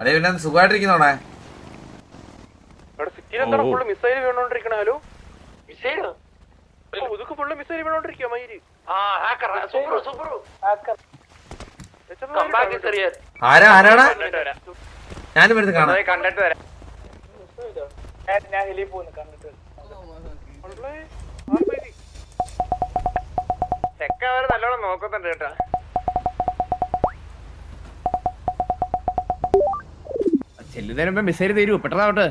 അടേ പിന്നെ സുഖമായിട്ടിരിക്കുന്നോണേ. Missile വീണോണ്ടിരിക്കണോ? Full missile വീണോണ്ടിരിക്കുക മയില്. ആരാണ് ഞാനും വരുന്നത് കാണാൻ. കണ്ടിട്ട് വരാം. ചെക്ക അവര് നല്ലോണം നോക്കുന്നുണ്ട് കേട്ടാ. ചെല്ലുന്നതിന് മിസൈൽ തരൂ, പെട്ടെന്നാവട്ടെ.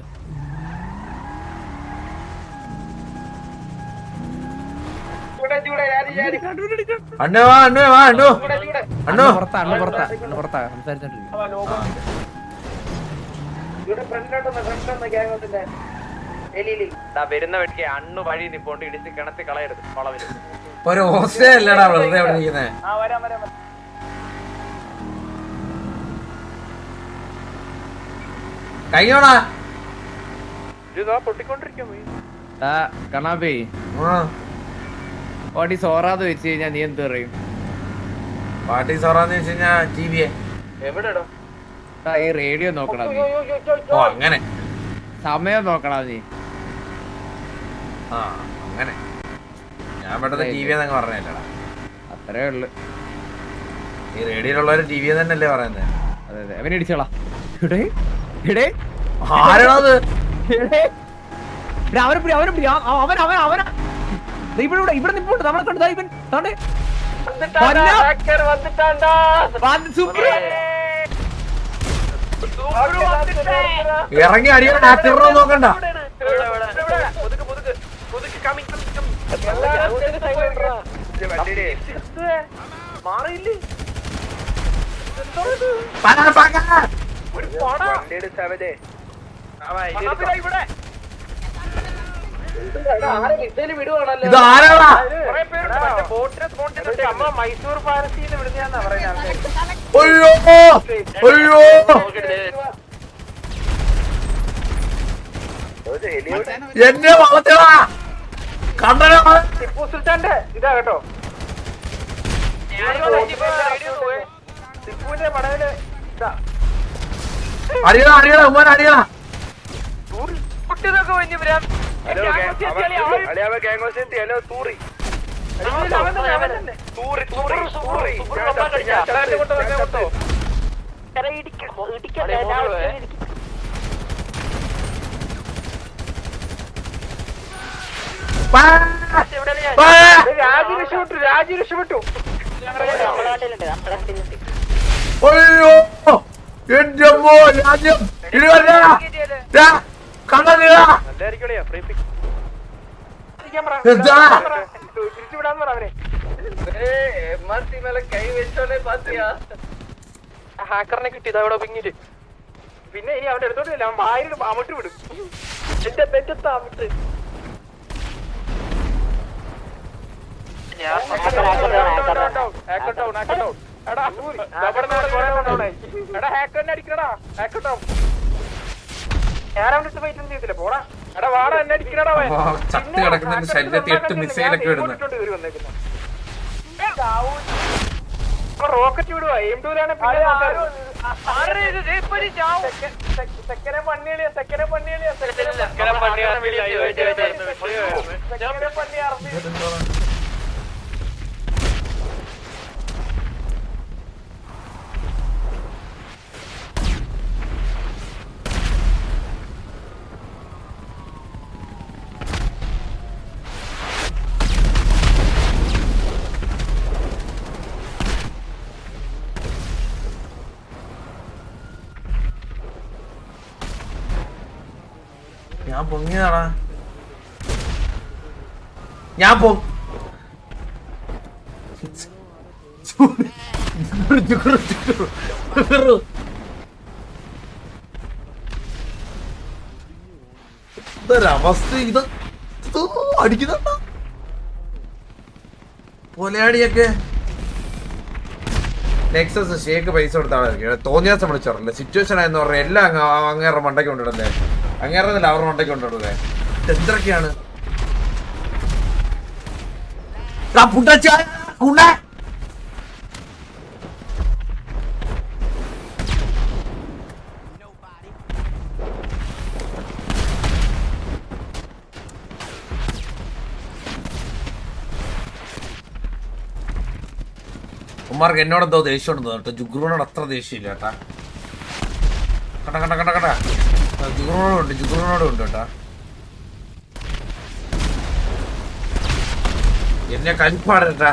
അണ്ണു വാ, അണ്ണു വാ, അണ്ണു അണ്ണു പുറത്താ സംസാരിച്ചോണ്ടിരിക്കും. വരുന്ന വെട്ടിക്ക് അണ്ണു വഴി നിപ്പോണ്ട് ഇടിച്ച് കിണത്തി കളയരുത് വളവില്. ഒരു ഹോസ്റ്റേ അല്ലടാ വെറുതെ അവിടെ ഇരിക്കുന്നേ. കഴിഞ്ഞോടാ കണാബേ പാട്ടി സോറാന്ന് വെച്ച് കഴിഞ്ഞാ നീ എന്ത് പറയും? പാർട്ടി സോറാന്ന് വെച്ച് കഴിഞ്ഞാ ടിവിയെ എവിടെടോ? ഈ റേഡിയോ നോക്കണ നീ. ഓ അങ്ങനെ സമയം നോക്കണ നീ. ആ അങ്ങനെ ഞാൻ പെട്ടെന്ന് ടി വി എന്നങ്ങ് പറഞ്ഞല്ലടാ. അത്രേ ഉള്ളു. ഈ റേഡിയോയിലുള്ളവര് ടി വി തന്നെയല്ലേ പറയുന്നത്. അതെ അതെ, അവനെ ഇടിച്ചോളാ. ഇവിടെ ആരാണത്? ഇവിടെ നിപ്പോണ്ട് നമ്മളെ കണ്ടു. ഇവൻ ഇറങ്ങി അടിയാണ്. ആക്ടറോ നോക്കണ്ട. ഇത് ആരാടാ? മൈസൂർ പാലസീന്ന് വിടുന്ന പറയുന്നത്. അയ്യോ അയ്യോ എന്നെ വളർത്തടാ കണ്ടന. ടിപ്പു സുൽത്താന്റെ ഇതാ കേട്ടോ. ടിപ്പുവിന്റെ പടവില് ഇതാ അടിയടാ അടിയടാ ഉമ്മാൻ അടിയടാ. കുട്ടിതൊക്കെ വലിയ രാജി രക്ഷപ്പെട്ടു. അയ്യോ എന്റെ അമ്മോ രാജ്യം തിരിച്ചുവിടാന്ന് പറഞ്ഞേ. ഹാക്കറിനെ കിട്ടിയത് അവിടെ പിങ്ങിട്ട്. പിന്നെ ഇനി അവന്റെ അടുത്തോട്ടില്ല, അവൻ വായിൽ അമിട്ട് വിടും. എന്റെ നെറ്റത്ത് അമിട്ട് ഹാക്കറിനെ അടിക്കണടാ. ഹാക്കട്ടോ ഞാനവിടെ ഫൈറ്റ് ചെയ്തില്ല. പോടാ എടാ വാടാ, എന്നെ അടിക്കണടാ. ചത്ത് കിടക്കുന്ന ശരീരത്തിൽ 8 മിസൈലൊക്കെ ഇടുന്നു. റോക്കറ്റ് വിടുവാ. എംഡൂലാണ് സെക്കൻഡ് പണികളിയാ. സെക്കൻഡ് പണികളിയാ. ഞാൻ പൊങ്ങിയതാടാ. ഞാൻ പോ ഇതൊരവസ്ഥ. ഇത് അടിക്കുന്ന പൊലയാടിയൊക്കെ നെക്സസ് ഷേക്ക് പൈസ കൊടുത്താണ് തോന്നിയാസം വിളിച്ചോറല്ലേ. സിറ്റുവേഷൻ ആയെന്ന് പറഞ്ഞാൽ എല്ലാം അങ്ങേറെ മണ്ടയ്ക്ക് കൊണ്ടിടല്ലേ. അങ്ങേറെന്നല്ല അവരുടെ മണ്ടയ്ക്ക് കൊണ്ടിടല്ലേ. എന്തൊക്കെയാണ് അവന്മാർക്ക് എന്നോടെന്തോ ദേഷ്യം ഉണ്ടെന്ന് കേട്ടോ. ജുഗ്രുവിനോട് അത്ര ദേഷ്യമില്ല കേട്ടാ. കണ്ട ജുഗ്രുവിനോടും ഉണ്ട് കേട്ടാ. എന്നെ കലിപ്പാടട്ടാ.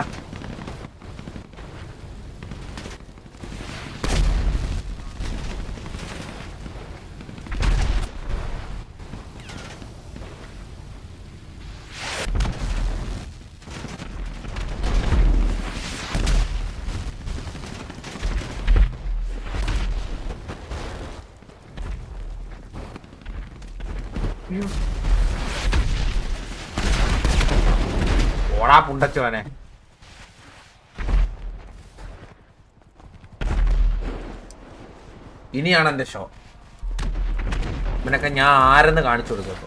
ഓടാ പുണ്ടച്ചവനെ. ഇനിയാണ് എന്റെ ഷോ. ഇവനൊക്കെ ഞാൻ ആരെന്ന് കാണിച്ചു കൊടുക്കും.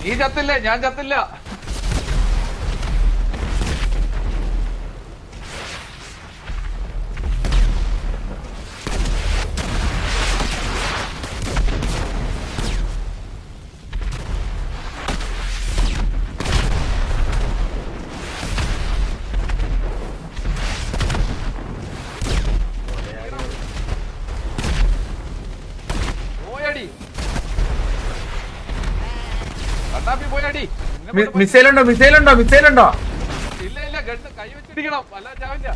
നീ ചത്തില്ലേ? ഞാൻ ചത്തില്ല. മിസൈലുണ്ടോ? ഇല്ല ഇല്ല, ഗണ്ണ് കൈ വെച്ചിരിക്കണം, അല്ല ചാവില്ല.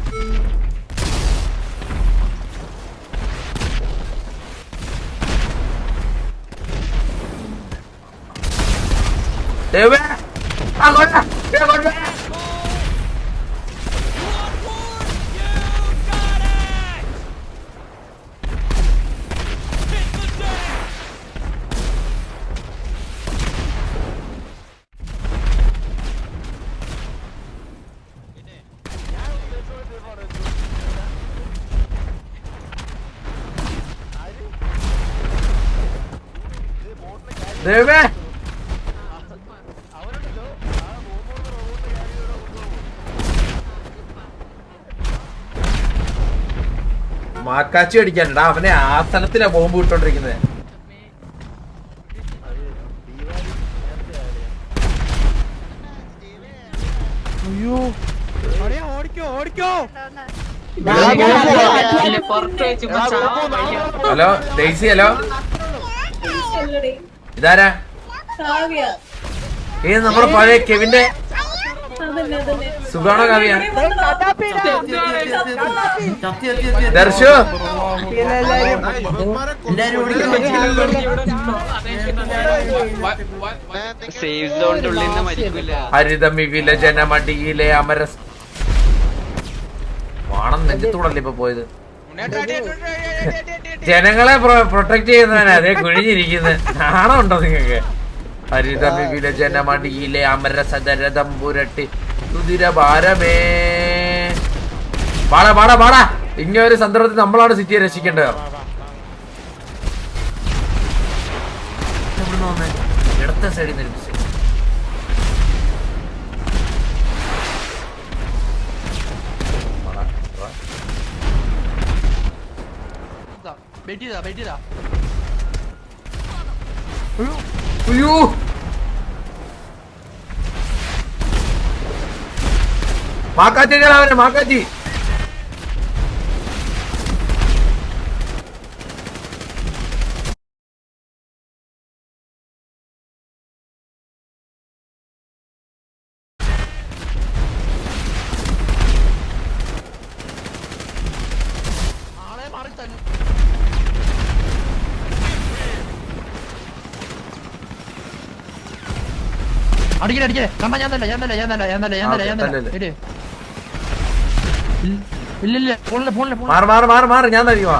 മാക്കാച്ചി അടിക്കാനുണ്ടാ. അവനെ ആ സ്ഥലത്തിലാ ബോംബ് വിട്ടോണ്ടിരിക്കുന്നത്. Hello Daisy. ഹലോ, ഇതാരാ? നമ്മുടെ പഴയ കെവിന്റെ സുഖാണോ? കാവ്യ, ദർശു, ഹരിതമി വിലജനമടിയിലെ അമര വാണം നെഞ്ചത്തൂടല്ലേ ഇപ്പൊ പോയത്. ജനങ്ങളെ പ്രൊട്ടക്ട് ചെയ്യുന്നവനാ അതേ കുഴിഞ്ഞിരിക്കുന്നത്. നാണമുണ്ടോ നിങ്ങക്ക്? ഹരിതമി വിലജനമടിയിലെ അമരസദരഥം പുരട്ടി കുതിരഭാരമേ. പാടാ. ഇങ്ങനെ ഒരു സന്ദർഭത്തിൽ നമ്മളാണ് സിറ്റിയെ രക്ഷിക്കേണ്ടത്. ഇടത്തെ സൈഡിൽ നിന്ന് അയ്യോ, മാക്കാച്ചി അവനെ മാക്കാച്ചി. അടിക്കേ കണ്ട ഞാൻ തന്നെ ഇല്ല മാറ് ഞാൻ തരുവാ.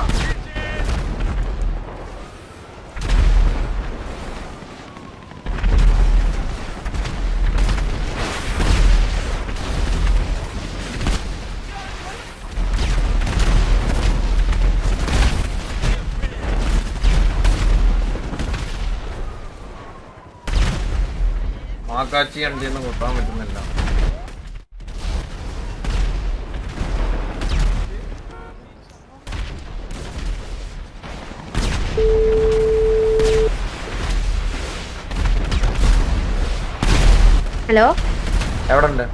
മാക്കാച്ചി അണ്ടിയൊന്നും കൂട്ടാൻ പറ്റുന്നില്ല. ഹലോ, എവിടെ ഉണ്ട്?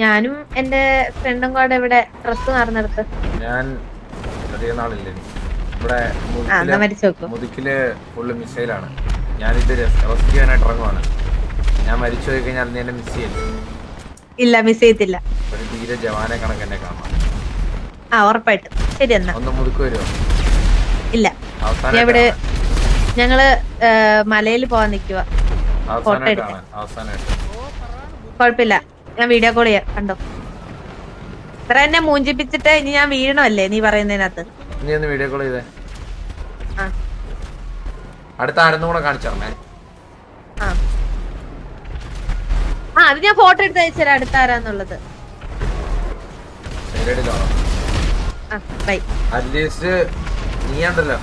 ഞാനും എന്റെ ഫ്രണ്ടും കൂടെ ഇവിടെ ഡ്രസ് മാറുന്നിടത്ത്. ഞാൻ അധികം നാളില്ലേ ഇവിടെ മുതുക്കില് ഫുള്ള് മിസൈലാണ്. ഞാനിത് റെസ്ക്യൂ ചെയ്യാനായിട്ട് ഇറങ്ങുവാണ്. ഞാൻ മരിച്ചു പോയി കഴിഞ്ഞാൽ അന്ന് എന്നെ മിസ് ചെയ്യില്ല. ഇല്ല, മിസ് ചെയ്തില്ല. ഒരു ധീര ജവാനെ കണക്ക് എന്നെ കാണാം. ഉറപ്പായിട്ടും. ശരി എന്നാ. ഒന്ന് മുതുക്ക് വരുമോ? ഇല്ല, ഇവിടെ ഞങ്ങള് മലയിൽ പോവാൻ നിക്കുക. കൊഴപ്പില്ല, ഞാൻ വീഡിയോ കോൾ ചെയ്യാം. കണ്ടോ ഇത്ര എന്നെ മൂഞ്ചിപ്പിച്ചിട്ട് ഇനി ഞാൻ വീഴണമല്ലേ നീ പറയുന്നതിനകത്ത്? നീ ഒന്ന് വീഡിയോ കോൾ ചെയ്തേ. അടുത്ത ആരെന്നും കൂടെ കാണിച്ചേ. അത് ഞാൻ ഫോട്ടോ എടുത്ത് അയച്ചുതരാം അടുത്ത ആരാന്നുള്ളത്. ബൈ. അറ്റ്ലീസ്റ്റ് നീ ഉണ്ടല്ലോ.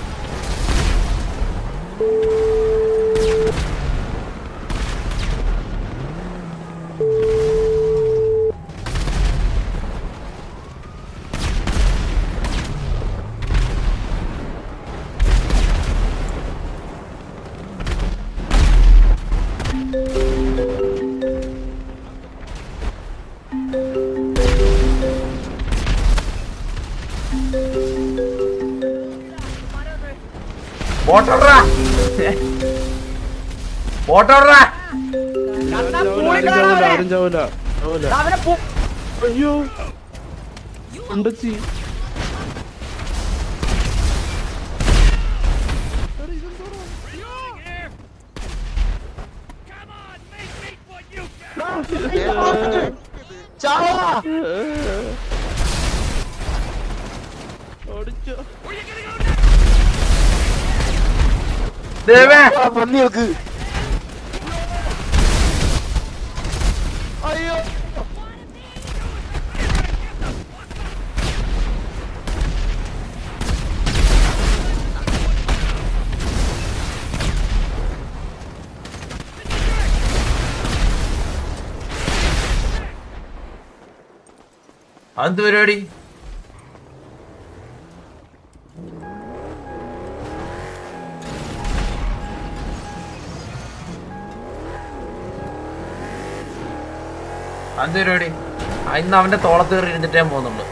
അയ്യോ ഉണ്ടച്ചി പന്നികൾക്ക് അയ്യോ അതെന്ത് പരിപാടി? അതെന്ത് പരിപാടി? ഇന്ന് അവന്റെ തോളത്ത് കയറി ഇരുന്നിട്ട് ഞാൻ പോകുന്നുണ്ട്.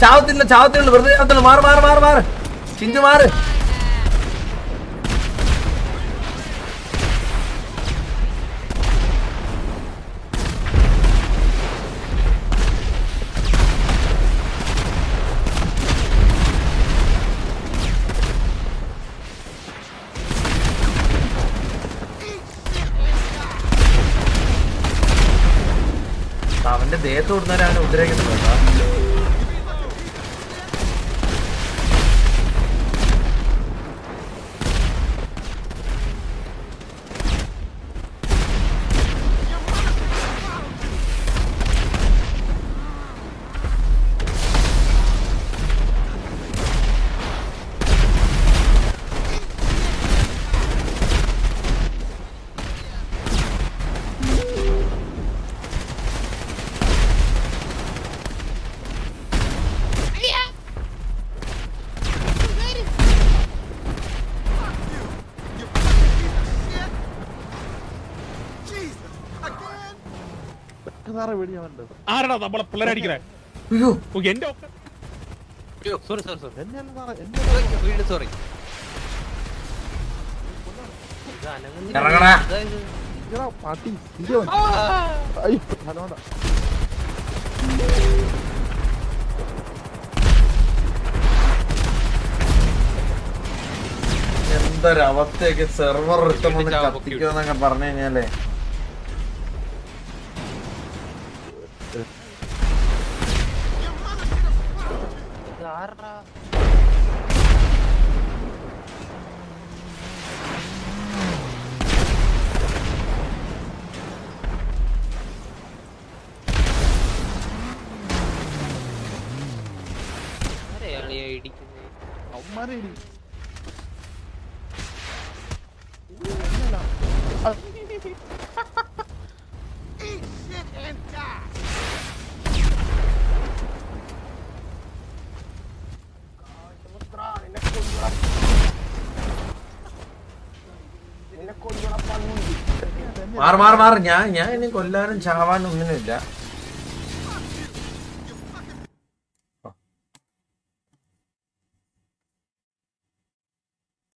ചാവത്തില്ല വെറുതെ ചാവത്തില്ല. മാറ് ചിഞ്ചു മാറ്. അവന്റെ ദേഹത്ത് കൊടുത്താലാണ് ഉദ്രവിക്കുന്നത്. ആരാടാ നമ്മളെ പിള്ളേരടിക്കണേ? എന്റെ സോറി ഇറങ്ങടാ. പാട്ടി എന്തൊരവസ്ഥയൊക്കെ സെർവർ ഇഷ്ടമെന്ന് കത്തിക്കുമെന്നൊക്കെ പറഞ്ഞു കഴിഞ്ഞാലേ മാറ് ഞാൻ ഇനി കൊല്ലാനും ചാവാനും ഒന്നിനുമില്ല.